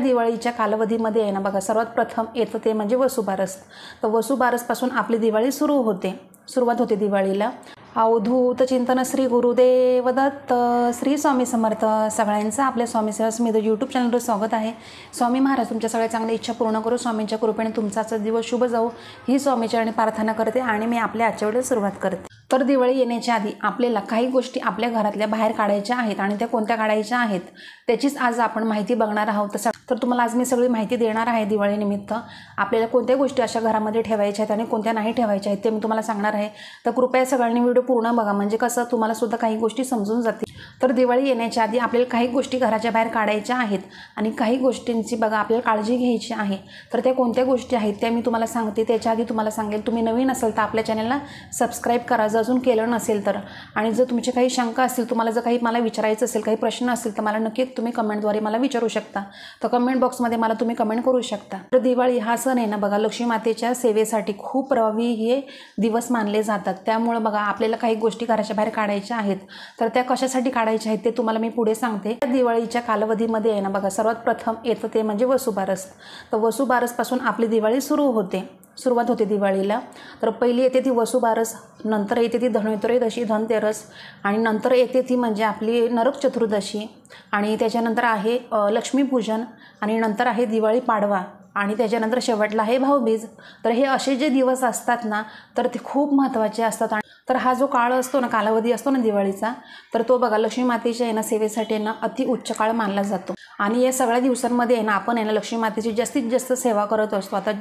दिवाळीच्या कालावधीमध्ये आहे ना बघा, सर्वात प्रथम येतं ते म्हणजे वसुबारस. तर वसुबारसपासून आपली दिवाळी सुरुवात होते दिवाळीला. अवधूत चिंतन श्री गुरुदेव दत्त. श्री स्वामी समर्थ. सगळ्यांचं आपल्या स्वामी सेवा समिती यूट्यूब चॅनलवर स्वागत आहे. स्वामी महाराज तुमच्या सगळ्या चांगल्या इच्छा पूर्ण करू, स्वामींच्या कृपेने तुमचा आजचा दिवस शुभ जाऊ ही स्वामीचरणी प्रार्थना करते आणि मी आपल्या आजच्या व्हिडिओ सुरुवात करते. तर दिवाळी येण्याच्या आधी आपल्याला काही गोष्टी आपल्या घरातल्या बाहेर काढायच्या आहेत आणि त्या कोणत्या काढायच्या आहेत त्याचीच आज आपण माहिती बघणार आहोत. तर तुम्हाला आज मी सगळी माहिती देणार आहे. दिवाळीनिमित्त आपल्याला कोणत्या गोष्टी अशा घरामध्ये ठेवायच्या आहेत आणि कोणत्या नाही ठेवायच्या आहेत ते मी तुम्हाला सांगणार आहे. तर कृपया सगळ्यांनी व्हिडिओ पूर्ण बघा, म्हणजे कसं तुम्हाला सुद्धा काही गोष्टी समजून जातील. तर दिवाळी येण्याच्या आधी आपल्याला काही गोष्टी घराच्या बाहेर काढायच्या आहेत आणि काही गोष्टींची बघा आपल्याला काळजी घ्यायची आहे. तर त्या कोणत्या गोष्टी आहेत त्या मी तुम्हाला सांगते. त्याच्या आधी तुम्हाला सांगेल, तुम्ही नवीन असेल तर आपल्या चॅनलला सबस्क्राईब करा जर अजून केलं नसेल तर. आणि जर तुमची काही शंका असतील, तुम्हाला जर काही मला विचारायचं असेल, काही प्रश्न असतील तर मला नक्कीच तुम्ही कमेंटद्वारे मला विचारू शकता. तर कमेंट बॉक्समध्ये मला तुम्ही कमेंट करू शकता. तर दिवाळी हा सण आहे ना बघा, लक्ष्मी मातेच्या सेवेसाठी खूप प्रभावी हे दिवस मानले जातात. त्यामुळे बघा आपल्याला काही गोष्टी घराच्या बाहेर काढायच्या आहेत. तर त्या कशासाठी काढायच्या आहेत ते तुम्हाला मी पुढे सांगते. दिवाळीच्या कालावधीमध्ये आहे ना बघा, सर्वात प्रथम येतं ते म्हणजे वसुबारस. तर वसुबारसपासून आपली दिवाळी सुरुवात होते दिवाळीला. तर पहिली येते ती वसुबारस, नंतर येते ती धनत्रयोदशी धनतेरस, आणि नंतर येते ती म्हणजे आपली नरक चतुर्दशी, आणि त्याच्यानंतर आहे लक्ष्मीपूजन, आणि नंतर आहे दिवाळी पाडवा, आणि त्याच्यानंतर शेवटला आहे भाऊबीज. तर हे असे जे दिवस असतात ना तर ते खूप महत्त्वाचे असतात. तर हा जो काळ असतो ना, कालावधी असतो ना दिवाळीचा, तर तो बघा लक्ष्मी मातेच्या आहे ना सेवेसाठी आहे ना अति उच्च काळ मानला जातो. आणि या सगळ्या दिवसांमध्ये आहे ना आपण आहे ना लक्ष्मी मातेची जास्तीत जास्त सेवा करत असतो. आता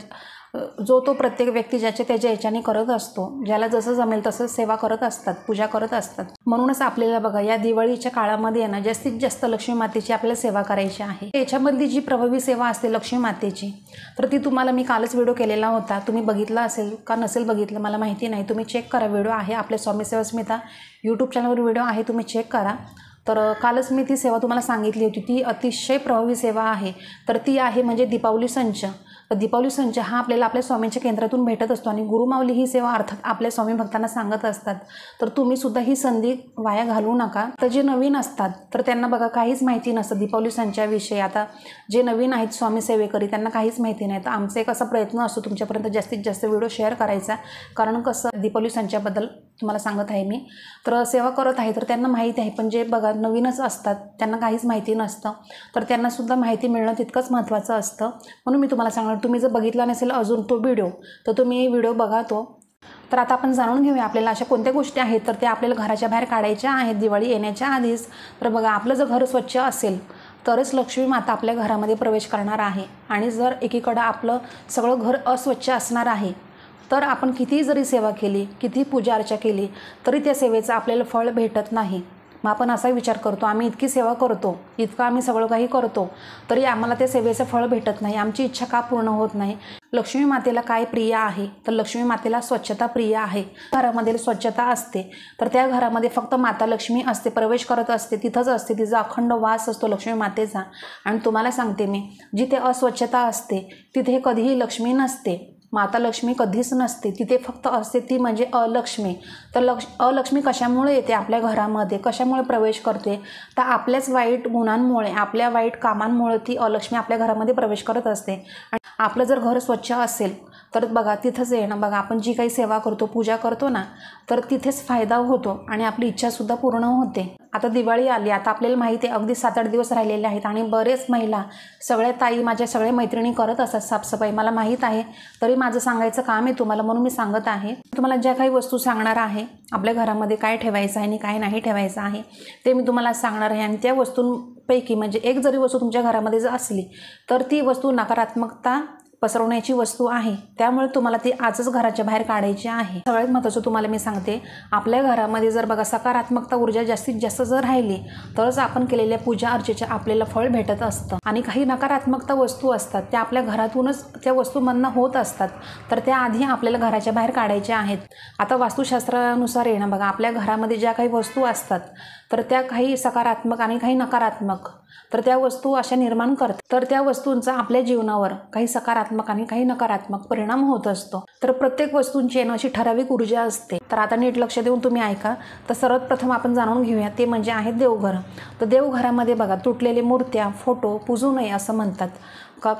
जो तो प्रत्येक व्यक्ती ज्याच्या त्याच्या याच्याने करत असतो, ज्याला जसं जमेल तसं सेवा करत असतात, पूजा करत असतात. म्हणूनच आपल्याला बघा या दिवाळीच्या काळामध्ये आहे ना जास्तीत जास्त लक्ष्मी मातेची आपल्याला सेवा करायची आहे. याच्यामधली जी प्रभावी सेवा असते लक्ष्मी मातेची, तर ती तुम्हाला मी कालच व्हिडिओ केलेला होता. तुम्ही बघितला असेल का नसेल बघितलं मला माहिती नाही, तुम्ही चेक करा. व्हिडिओ आहे आपल्या स्वामी सेवा समिती यूट्यूब चॅनलवर व्हिडिओ आहे, तुम्ही चेक करा. तर कालच मी ती सेवा तुम्हाला सांगितली होती. ती अतिशय प्रभावी सेवा आहे. तर ती आहे म्हणजे दीपावली संच. तर दीपावली संच हा आपल्याला आपल्या स्वामींच्या केंद्रातून भेटत असतो आणि गुरुमाऊली ही सेवा अर्थात आपल्या स्वामी भक्तांना सांगत असतात. तर तुम्ही सुद्धा ही संधी वाया घालवू नका. तर जे नवीन असतात तर त्यांना बघा काहीच माहिती नसतं दीपावली संचाविषयी. आता जे नवीन आहेत स्वामी सेवेकरी त्यांना काहीच माहिती नाही. तर आमचा एक असा प्रयत्न असतो तुमच्यापर्यंत जास्तीत जास्त व्हिडिओ शेअर करायचा, कारण कसं दीपावली संचाबद्दल तुम्हाला सांगत आहे मी. तर सेवा करत आहे तर त्यांना माहिती आहे, पण जे बघा नवीनच असतात त्यांना काहीच माहिती नसतं. तर त्यांनासुद्धा माहिती मिळणं तितकंच महत्त्वाचं असतं. म्हणून मी तुम्हाला सांगणार, तुम्ही जर बघितला नसेल अजून तो व्हिडिओ तर तुम्ही व्हिडिओ बघा तो. तर आता आपण जाणून घेऊया आपल्याला अशा कोणत्या गोष्टी आहेत तर त्या आपल्याला घराच्या बाहेर काढायच्या आहेत दिवाळी येण्याच्या आधीच. तर बघा आपलं जर घर स्वच्छ असेल तरच लक्ष्मी माता आपल्या घरामध्ये प्रवेश करणार आहे. आणि जर एकीकडं आपलं सगळं घर अस्वच्छ असणार आहे तर आपण कितीही जरी सेवा केली, कितीही पूजा अर्चा केली तरी त्या सेवेचं आपल्याला फळ भेटत नाही. मग आपण असा विचार करतो, आम्ही इतकी सेवा करतो, इतकं आम्ही सगळं काही करतो तरी आम्हाला त्या सेवेचं फळ भेटत नाही, आमची इच्छा का पूर्ण होत नाही. लक्ष्मी मातेला काय प्रिय आहे तर लक्ष्मी मातेला स्वच्छता प्रिय आहे. घरामध्ये स्वच्छता असते तर त्या घरामध्ये फक्त माता लक्ष्मी असते, प्रवेश करत असते, तिथंच असते, तिचा अखंड वास असतो लक्ष्मी मातेचा. आणि तुम्हाला सांगते मी, जिथे अस्वच्छता असते तिथे कधीही लक्ष्मी नसते, माता लक्ष्मी कधीच नसते, तिथे फक्त असते ती म्हणजे अलक्ष्मी. तर अलक्ष्मी कशामुळे येते आपल्या घरामध्ये, कशामुळे प्रवेश करते तर आपल्याच वाईट गुणांमुळे, आपल्या वाईट कामांमुळे ती अलक्ष्मी आपल्या घरामध्ये प्रवेश करत असते. आणि आपलं जर घर स्वच्छ असेल तर बघा तिथंच आहे ना बघा आपण जी काही सेवा करतो, पूजा करतो ना, तर तिथेच फायदा होतो आणि आपली इच्छासुद्धा पूर्ण होते. आता दिवाळी आली, आता आपल्याला माहिती आहे अगदी 7-8 दिवस राहिलेले आहेत आणि बरेच महिला, सगळ्या ताई, माझ्या सगळ्या मैत्रिणी करत असतात साफसफाई, मला माहीत आहे. तरी माझं सांगायचं काम आहे तुम्हाला, म्हणून मी सांगत आहे. तुम्हाला ज्या काही वस्तू सांगणार आहे आपल्या घरामध्ये काय ठेवायचं आहे आणि काय नाही ठेवायचं आहे ते मी तुम्हाला सांगणार आहे. आणि त्या वस्तूंपैकी म्हणजे एक जरी वस्तू तुमच्या घरामध्ये जर असली तर ती वस्तू नकारात्मकता पसरवण्याची वस्तू आहे, त्यामुळे तुम्हाला ती आजच घराच्या बाहेर काढायची आहे. सगळ्यात महत्त्वाचं तुम्हाला मी सांगते, आपल्या घरामध्ये जर बघा सकारात्मकता ऊर्जा जास्तीत जास्त जर राहिली तरच आपण केलेल्या पूजा अर्चेचे आपल्याला फळ भेटत असतं. आणि काही नकारात्मकता वस्तू असतात त्या आपल्या घरातूनच त्या वस्तूमधनं होत असतात, तर त्या आधी आपल्याला घराच्या बाहेर काढायच्या आहेत. आता वास्तुशास्त्रानुसार आहे ना बघा आपल्या घरामध्ये ज्या काही वस्तू असतात तर त्या काही सकारात्मक आणि काही नकारात्मक, तर त्या वस्तू अशा निर्माण करतात. तर त्या वस्तूंचा आपल्या जीवनावर काही सकारात्मक आणि काही नकारात्मक परिणाम होत असतो. तर प्रत्येक वस्तूंची अशी ठराविक ऊर्जा असते. तर आता नीट लक्ष देऊन तुम्ही ऐका. तर सर्वात प्रथम आपण जाणून घेऊया ते म्हणजे आहे देवघर. तर देवघरामध्ये बघा तुटलेले मूर्त्या, फोटो पूजू नये असं म्हणतात.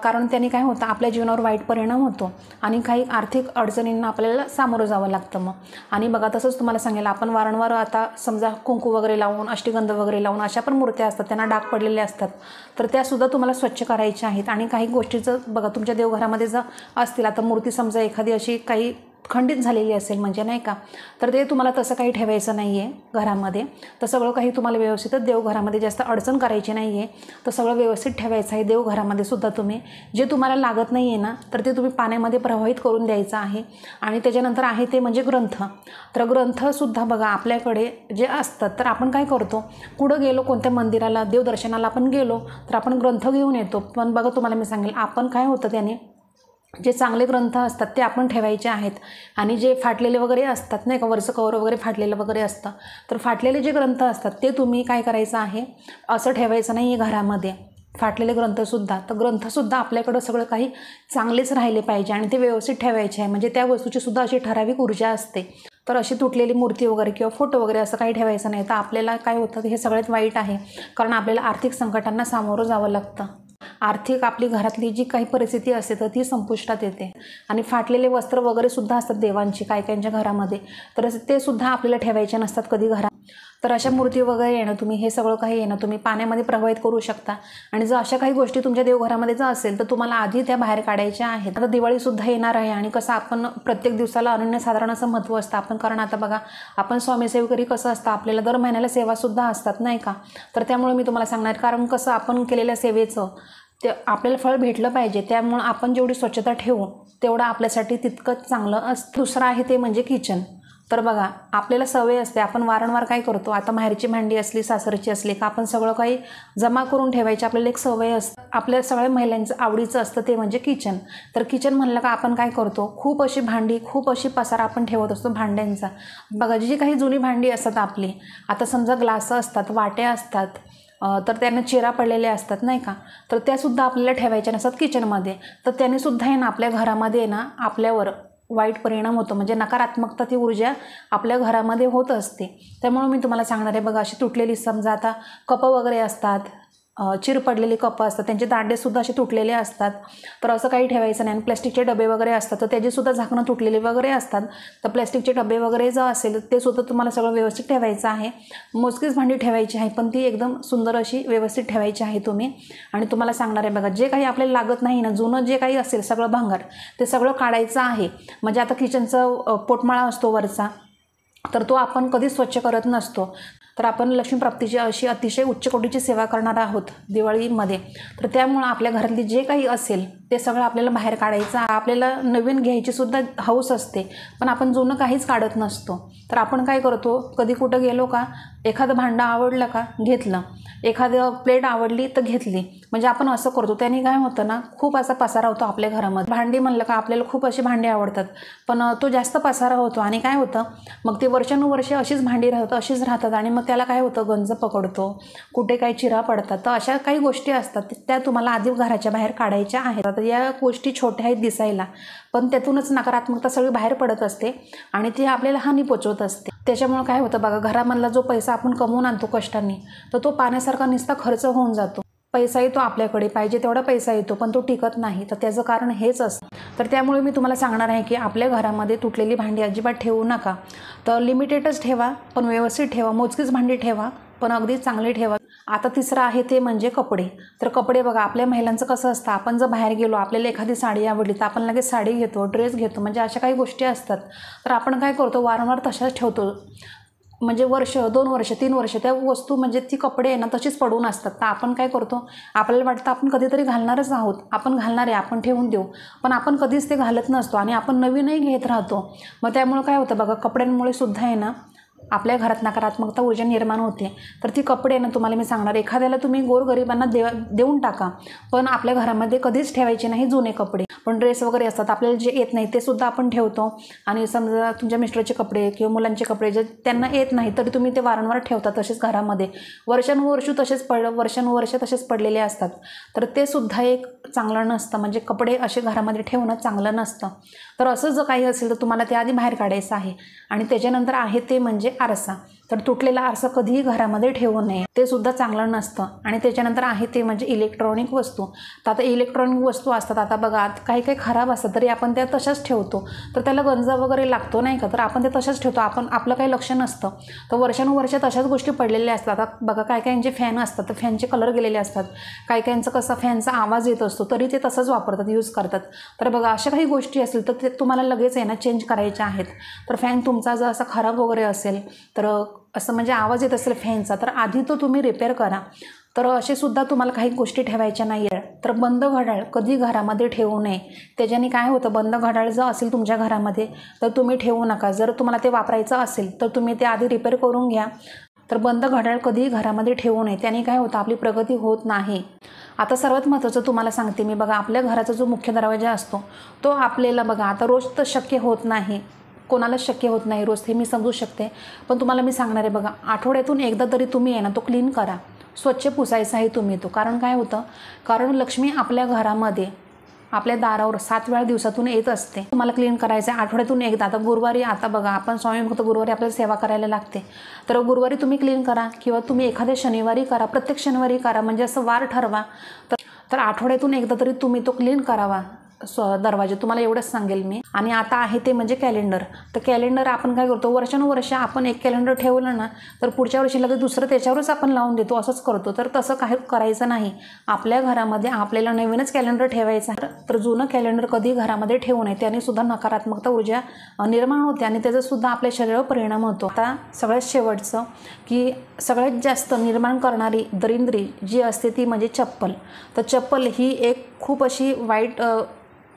कारण त्याने काय होतं, आपल्या जीवनावर वाईट परिणाम होतो आणि काही आर्थिक अडचणींना आपल्याला सामोरं जावं लागतं मग. आणि बघा तसंच तुम्हाला सांगेल, आपण वारंवार आता समजा कुंकू वगैरे लावून, अष्टगंध वगैरे लावून अशा पण मूर्त्या असतात, त्यांना डाग पडलेले असतात, तर त्यासुद्धा तुम्हाला स्वच्छ करायच्या आहेत. आणि काही गोष्टीचं बघा तुमच्या देवघरामध्ये जर असतील, आता मूर्ती समजा एखादी अशी काही खंडित झालेली असेल म्हणजे नाही का, तर ते तुम्हाला तसं काही ठेवायचं नाही आहे घरामध्ये. तर सगळं काही तुम्हाला व्यवस्थितच देवघरामध्ये जास्त अडचण करायची नाही आहे, तर सगळं व्यवस्थित ठेवायचं आहे. देवघरामध्ये सुद्धा तुम्ही जे तुम्हाला लागत नाही आहे ना, तर ते तुम्ही पाण्यामध्ये प्रवाहित करून द्यायचं आहे. आणि त्याच्यानंतर आहे ते म्हणजे ग्रंथ. तर ग्रंथसुद्धा बघा आपल्याकडे जे असतात, तर आपण काय करतो, कुठं गेलो, कोणत्या मंदिराला, देवदर्शनाला आपण गेलो तर आपण ग्रंथ घेऊन येतो. पण बघा तुम्हाला मी सांगेल, आपण काय होतं त्याने, जे चांगले ग्रंथ असतात ते आपण ठेवायचे आहेत. आणि जे फाटलेले वगैरे असतात नाही का, वरचं कवर वगैरे फाटलेलं वगैरे असतं, तर फाटलेले जे ग्रंथ असतात ते तुम्ही काय करायचं आहे, असं ठेवायचं नाही आहे घरामध्ये, फाटलेले ग्रंथसुद्धा. तर ग्रंथसुद्धा आपल्याकडं सगळं काही चांगलेच राहिले पाहिजे आणि ते व्यवस्थित ठेवायचे आहे. म्हणजे त्या वस्तूची सुद्धा अशी ठराविक ऊर्जा असते. तर अशी तुटलेली मूर्ती वगैरे किंवा फोटो वगैरे असं काही ठेवायचं नाही. तर आपल्याला काय होतं, हे सगळ्यात वाईट आहे, कारण आपल्याला आर्थिक संकटांना सामोरं जावं लागतं. आर्थिक आपली घरातली जी काही परिस्थिती असते तर ती संपुष्टात येते. आणि फाटलेले वस्त्र वगैरे सुद्धा असतात देवांची काही काहींच्या घरामध्ये, तर ते सुद्धा आपल्याला ठेवायचे नसतात कधी घरात. तर अशा मूर्ती वगैरे येणं, तुम्ही हे सगळं काही येणं तुम्ही पाण्यामध्ये प्रवाहित करू शकता. आणि जर अशा काही गोष्टी तुमच्या देवघरामध्ये जर असेल तर तुम्हाला आधी त्या बाहेर काढायच्या आहेत. आता दिवाळीसुद्धा येणार आहे आणि कसं आपण प्रत्येक दिवसाला अनन्यसाधारण असं महत्त्व असतं. आपण कारण आता बघा, आपण स्वामीसेवकरी कसं असतं, आपल्याला दर महिन्याला सेवासुद्धा असतात नाही का. तर त्यामुळे मी तुम्हाला सांगणार, कारण कसं आपण केलेल्या सेवेचं ते आपल्याला फळ भेटलं पाहिजे. त्यामुळं आपण जेवढी स्वच्छता ठेवू तेवढं आपल्यासाठी तितकंच चांगलं असतं. दुसरं आहे ते म्हणजे किचन. तर बघा आपल्याला सवय असते, आपण वारंवार काय करतो, आता माहेरची भांडी असली, सासरची असली का आपण सगळं काही जमा करून ठेवायची आपल्याला एक सवय असते. आपल्या सगळ्या महिलांचं आवडीचं असतं ते म्हणजे किचन. तर किचन म्हणलं का आपण काय करतो, खूप अशी भांडी, खूप अशी पसारा आपण ठेवत असतो भांड्यांचा. बघा जी काही जुनी भांडी असतात आपली, आता समजा ग्लास असतात, वाट्या असतात, तर त्यांना चिरा पडलेल्या असतात नाही का, तर त्यासुद्धा आपल्याला ठेवायच्या नसतात किचनमध्ये. तर त्यानेसुद्धा आहे ना आपल्या घरामध्ये ना आपल्यावर वाईट परिणाम होतो. म्हणजे नकारात्मकता ती ऊर्जा आपल्या घरामध्ये होत असते. त्यामुळे मी तुम्हाला सांगणार आहे, बघा अशी तुटलेली समजा आता कपं वगैरे असतात, चिर पडलेली कपं असतात, त्यांचे दांडेसुद्धा असे तुटलेले असतात, तर असं काही ठेवायचं नाही. आणि प्लॅस्टिकचे डबे वगैरे असतात, तर त्याचीसुद्धा झाकणं तुटलेली वगैरे असतात. तर प्लॅस्टिकचे डबे वगैरे जर असेल ते सुद्धा तुम्हाला सगळं व्यवस्थित ठेवायचं आहे. मोजकीच भांडी ठेवायची आहे, पण ती एकदम सुंदर अशी व्यवस्थित ठेवायची आहे तुम्ही. आणि तुम्हाला सांगणार आहे, बघा जे काही आपल्याला लागत नाही ना, जुनं जे काही असेल सगळं भांगार, ते सगळं काढायचं आहे. म्हणजे आता किचनचा पोटमाळा असतो वरचा, तर तो आपण कधीच स्वच्छ करत नसतो. तर आपण लक्ष्मीप्राप्तीची अशी अतिशय उच्च कोटीची सेवा करणार आहोत दिवाळीमध्ये. तर त्यामुळं आपल्या घरातली जे काही असेल ते सगळं आपल्याला बाहेर काढायचं. आपल्याला नवीन घ्यायची सुद्धा हौस असते, पण आपण जुनं काहीच काढत नसतो. तर आपण काय करतो, कधी कुठं गेलो का, एखादं भांडं आवडलं का घेतलं, एखादं प्लेट आवडली तर घेतली, म्हणजे आपण असं करतो. त्याने काय होतं ना, खूप असा पसारा होतो आपल्या घरामध्ये. भांडी म्हणलं का आपल्याला खूप अशी भांडी आवडतात, पण तो जास्त पसारा होतो. आणि काय होतं मग ते वर्षानुवर्षे अशीच भांडी राहतात, अशीच राहतात. आणि मग त्याला काय होतं, गंज पकडतो, कुठे काही चिरा पडतात. तर अशा काही गोष्टी असतात त्या तुम्हाला आधी घराच्या बाहेर काढायच्या आहेत. आता या गोष्टी छोट्या आहेत दिसायला, पण त्यातूनच नकारात्मकता सगळी बाहेर पडत असते आणि ती आपल्याला हानी पोचवत असते. त्याच्यामुळे काय होतं बघा, घरामधला जो पैसा आपण कमवून आणतो कष्टाने, तर तो पाण्यासारखा नुसता खर्च होऊन जातो. पैसा येतो आपल्याकडे, पाहिजे तेवढा पैसा येतो, पण तो टिकत नाही. तर त्याचं कारण हेच असतं. तर त्यामुळे मी तुम्हाला सांगणार आहे की आपल्या घरामध्ये तुटलेली भांडी अजिबात ठेवू नका. तर लिमिटेडच ठेवा, पण व्यवस्थित ठेवा. मोजकीच भांडी ठेवा, पण अगदी चांगली ठेवा. आता तिसरं आहे ते म्हणजे कपडे. तर कपडे बघा आपल्या महिलांचं कसं असतं, आपण जर बाहेर गेलो, आपल्याला एखादी साडी आवडली तर आपण लगेच साडी घेतो, ड्रेस घेतो, म्हणजे अशा काही गोष्टी असतात. तर आपण काय करतो, वारंवार तशाच ठेवतो. म्हणजे वर्ष, 2 वर्ष, 3 वर्ष त्या वस्तू म्हणजे ती कपडे आहे ना तशीच पडून असतात. तर आपण काय करतो, आपल्याला वाटतं आपण कधीतरी घालणारच आहोत, आपण घालणार आहे, आपण ठेवून देऊ, पण आपण कधीच ते घालत नसतो आणि आपण नवीनही घेत राहतो. मग त्यामुळे काय होतं बघा, कपड्यांमुळे सुद्धा आहे ना आपल्या घरात नकारात्मकता ऊर्जा निर्माण होते, तर ती कपडे ना तुम्हाला मी सांगणार, एखाद्याला तुम्ही गोरगरिबांना देऊन टाका, पण आपल्या घरामध्ये कधीच ठेवायचे नाही जुने कपडे. पण ड्रेस वगैरे असतात आपल्याला जे येत नाही ते सुद्धा आपण ठेवतो. आणि समजा तुमच्या मिस्टरचे कपडे किंवा मुलांचे कपडे जे त्यांना येत नाही तरी तुम्ही ते वारंवार ठेवता तसेच घरामध्ये, वर्षानुवर्ष तसेच पडलेले असतात, तर ते सुद्धा एक चांगलं नसतं. म्हणजे कपडे असे घरामध्ये ठेवणं चांगलं नसतं. तर असं जर काही असेल तर तुम्हाला ते आधी बाहेर काढायचं आहे. आणि त्याच्यानंतर आहे ते म्हणजे आरसा. तर तुटलेला आरसा कधीही घरामध्ये ठेवू नये, ते सुद्धा चांगलं नसतं. आणि त्याच्यानंतर आहे ते म्हणजे इलेक्ट्रॉनिक वस्तू. तर आता इलेक्ट्रॉनिक वस्तू असतात, आता बघा काही काही खराब असतात तरी आपण त्या तशाच ठेवतो, तर त्याला गंज वगैरे लागतो नाही का, तर आपण ते तशाच ठेवतो, आपलं काही लक्ष नसतं. तर वर्षानुवर्ष तशाच गोष्टी पडलेल्या असतात. आता बघा काही काहींचे फॅन असतात तर फॅनचे कलर गेलेले असतात, काही काहींचं कसं फॅनचा आवाज येत असतो तरी ते तसंच वापरतात, यूज करतात. तर बघा अशा काही गोष्टी असतील तर ते तुम्हाला लगेच आहे ना चेंज करायच्या आहेत. तर फॅन तुमचा जर असा खराब वगैरे असेल, तर असं म्हणजे आवाज येत असेल फॅनचा, तर आधी तो तुम्ही रिपेअर करा. तर असे सुद्धा तुम्हाला काही गोष्टी ठेवायच्या नाही आहे. तर बंद घड्याळ कधी घरामध्ये ठेवू नये. त्याच्याने काय होतं, बंद घड्याळ जर असेल तुमच्या घरामध्ये तर तुम्ही ठेवू नका. जर तुम्हाला ते वापरायचं असेल तर तुम्ही ते आधी रिपेअर करून घ्या. तर बंद घड्याळ कधीही घरामध्ये ठेवू नये, त्याने काय होतं आपली प्रगती होत नाही. आता सर्वात महत्त्वाचं तुम्हाला सांगते मी, बघा आपल्या घराचा जो मुख्य दरवाजा असतो तो आपल्याला बघा आता रोज तर शक्य होत नाही, कोणालाच शक्य होत नाही रोज, हे मी समजू शकते. पण तुम्हाला मी सांगणार आहे बघा, आठवड्यातून एकदा तरी तुम्ही आहे ना तो क्लीन करा, स्वच्छ पुसायचा आहे तुम्ही तो. कारण काय होतं, कारण लक्ष्मी आपल्या घरामध्ये आपल्या दारावर 7 वेळा दिवसातून येत असते. तुम्हाला क्लीन करायचं आहे आठवड्यातून एकदा. आता गुरुवारी, आता बघा आपण स्वामी भक्त गुरुवारी आपल्याला सेवा करायला लागते, तर गुरुवारी तुम्ही क्लीन करा किंवा तुम्ही एखाद्या शनिवारी करा, प्रत्येक शनिवारी करा, म्हणजे असं वार ठरवा. तर आठवड्यातून एकदा तरी तुम्ही तो क्लीन करावा दरवाजे, तुम्हाला एवढंच सांगेल मी. आणि आता आहे ते म्हणजे कॅलेंडर. तर कॅलेंडर आपण काय करतो, वर्षानुवर्ष आपण एक कॅलेंडर ठेवलं ना तर पुढच्या वर्षी लगेच दुसरं त्याच्यावरच आपण लावून देतो, असंच करतो. तर तसं काही करायचं नाही. आपल्या घरामध्ये आपल्याला नवीनच कॅलेंडर ठेवायचं आहे. तर जुनं कॅलेंडर कधी घरामध्ये ठेवू नये, त्याने सुद्धा नकारात्मकता ऊर्जा निर्माण होते आणि त्याचासुद्धा आपल्या शरीरावर परिणाम होतो. आता सगळ्यात शेवटचं की सगळ्यात जास्त निर्माण करणारी दरिद्री जी असते ती म्हणजे चप्पल. तर चप्पल ही एक खूप अशी वाईट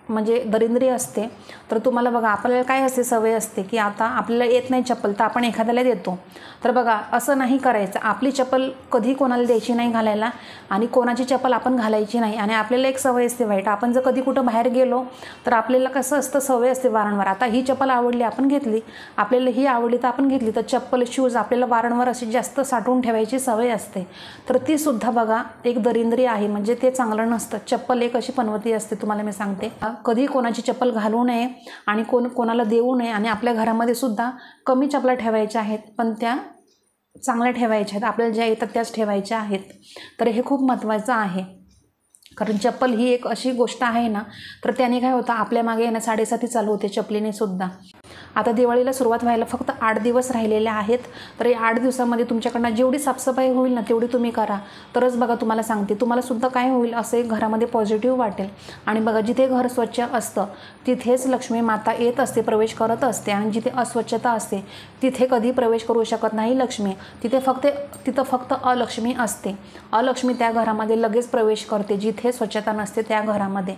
म्हणजे दरिद्री असते. तर तुम्हाला बघा आपल्याला काय असते, सवय असते की आता आपल्याला येत नाही चप्पल तर आपण एखाद्याला देतो. तर बघा असं नाही करायचं. आपली चप्पल कधी कोणाला द्यायची नाही घालायला आणि कोणाची चप्पल आपण घालायची नाही. आणि आपल्याला एक सवय असते वाईट, आपण जर कधी कुठं बाहेर गेलो तर आपल्याला कसं असतं, सवय असते वारंवार, आता ही चप्पल आवडली आपण घेतली, आपल्याला ही आवडली तर आपण घेतली. तर चप्पल शूज आपल्याला वारंवार अशी जास्त साठवून ठेवायची सवय असते. तर ती सुद्धा बघा एक दरिद्री आहे, म्हणजे ते चांगलं नसतं. चप्पल एक अशी पनवती असते, तुम्हाला मी सांगते, कधी कोणाची चप्पल घालू नये आणि कोणाला देऊ नये. आणि आपल्या घरामध्ये सुद्धा कमी चपला ठेवायच्या आहेत, पण त्या चांगल्या ठेवायच्या आहेत, आपल्याला ज्या येतात त्याच ठेवायच्या आहेत. तर हे खूप महत्त्वाचं आहे. कारण चप्पल ही एक अशी गोष्ट आहे ना, तर त्याने काय होतं आपल्या मागे येणं 7.5 चालू होते चपलीने सुद्धा. आता दिवाळीला सुरुवात व्हायला फक्त 8 दिवस राहिलेले आहेत. तर या 8 दिवसामध्ये तुमच्याकडनं जेवढी साफसफाई होईल ना तेवढी तुम्ही करा. तरच बघा तुम्हाला सांगते तुम्हाला सुद्धा काय होईल, असं एक घरामध्ये पॉझिटिव्ह वाटेल. आणि बघा जिथे घर स्वच्छ असतं तिथेच लक्ष्मी माता येत असते, प्रवेश करत असते. आणि जिथे अस्वच्छता असते तिथे कधी प्रवेश करू शकत नाही लक्ष्मी. तिथं फक्त अलक्ष्मी असते. अलक्ष्मी त्या घरामध्ये लगेच प्रवेश करते जिथे स्वच्छता नसते त्या घरामध्ये.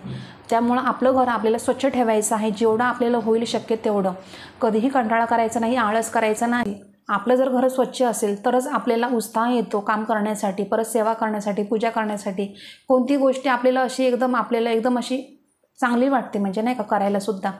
त्यामुळं आपलं घर आपल्याला स्वच्छ ठेवायचं आहे, जेवढं आपल्याला होईल शक्य तेवढं. कधीही कंटाळा करायचा नाही, आळस करायचा नाही. आपलं जर घर स्वच्छ असेल तरच आपल्याला उत्साह येतो काम करण्यासाठी, परत सेवा करण्यासाठी, पूजा करण्यासाठी. कोणती गोष्टी आपल्याला एकदम अशी चांगली वाटते, म्हणजे नाही का करायला सुद्धा.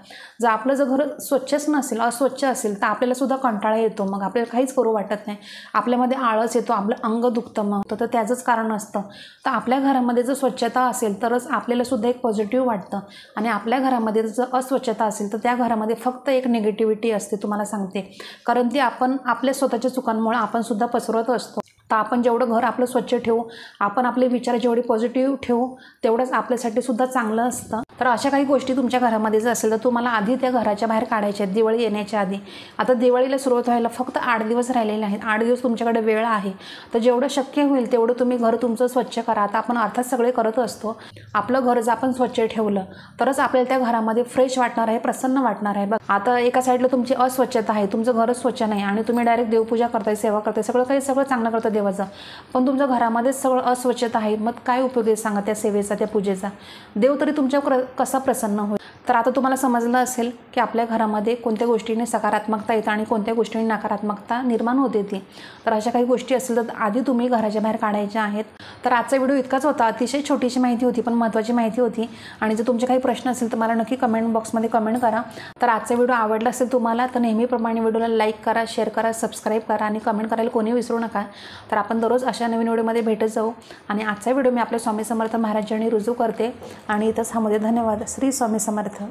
जर आपलं जर घर स्वच्छच नसेल, अस्वच्छ असेल तर आपल्याला सुद्धा कंटाळा येतो, मग आपल्याला काहीच करू वाटत नाही, आपल्यामध्ये आळस येतो, आपलं अंग दुखतं. मग तर त्याचंच कारण असतं. तर आपल्या घरामध्ये जर स्वच्छता असेल तरच आपल्याला सुद्धा एक पॉझिटिव्ह वाटतं. आणि आपल्या घरामध्ये जर अस्वच्छता असेल तर त्या घरामध्ये फक्त एक निगेटिव्हिटी असते, तुम्हाला सांगते. कारण ती आपण आपल्या स्वतःच्या चुकांमुळे आपण सुद्धा पसरवत असतो. तर आपण जेवढं घर आपलं स्वच्छ ठेवू, आपण आपले विचार जेवढे पॉझिटिव्ह ठेवू तेवढंच आपल्यासाठी सुद्धा चांगलं असतं. तर अशा काही गोष्टी तुमच्या घरामध्ये जर असेल तर तुम्हाला आधी त्या घराच्या बाहेर काढायच्या आहेत दिवाळी येण्याच्या आधी. आता दिवाळीला सुरुवात व्हायला फक्त 8 दिवस राहिलेले आहेत. 8 दिवस तुमच्याकडे वेळ आहे. तर जेवढं शक्य होईल तेवढं तुम्ही घर तुमचं स्वच्छ करा. आता आपण अर्थात सगळे करत असतो. आपलं घर जर आपण स्वच्छ ठेवलं तरच आपल्याला त्या घरामध्ये फ्रेश वाटणार आहे, प्रसन्न वाटणार आहे. बघ आता एका साईडला तुमची अस्वच्छता आहे, तुमचं घरच स्वच्छ नाही आणि तुम्ही डायरेक्ट देवपूजा करताय, सेवा करताय, सगळं चांगलं करतं देवाचं, पण तुमच्या घरामध्येच सगळं अस्वच्छता आहे, मग काय उपयोग आहे सांगा त्या सेवेचा, त्या पूजेचा. देव तरी तुमच्यावर कसा प्रसन्न होईल. तर आता तुम्हाला समजलं असेल की आपल्या घरामध्ये कोणत्या गोष्टीने सकारात्मकता येतं आणि कोणत्या गोष्टीने नकारात्मकता निर्माण होते ती. तर अशा काही गोष्टी असतील तर आधी तुम्ही घराच्या बाहेर काढायच्या आहेत. तर आजचा व्हिडिओ इतकाच होता. अतिशय छोटीशी माहिती होती पण महत्त्वाची माहिती होती. आणि जर तुमचे काही प्रश्न असेल तर मला नक्की कमेंट बॉक्समध्ये कमेंट करा. तर आजचा व्हिडिओ आवडला असेल तुम्हाला तर नेहमीप्रमाणे व्हिडिओला लाईक करा, शेअर करा, सबस्क्राईब करा आणि कमेंट करायला कोणी विसरू नका. तर आपण दररोज अशा नवीन व्हिडिओमध्ये भेटत जाऊ. आणि आजचा व्हिडिओ मी आपल्या स्वामी समर्थ महाराजांनी रुजू करते आणि इथंच थांबते. धन्यवाद. श्री स्वामी समर्थ.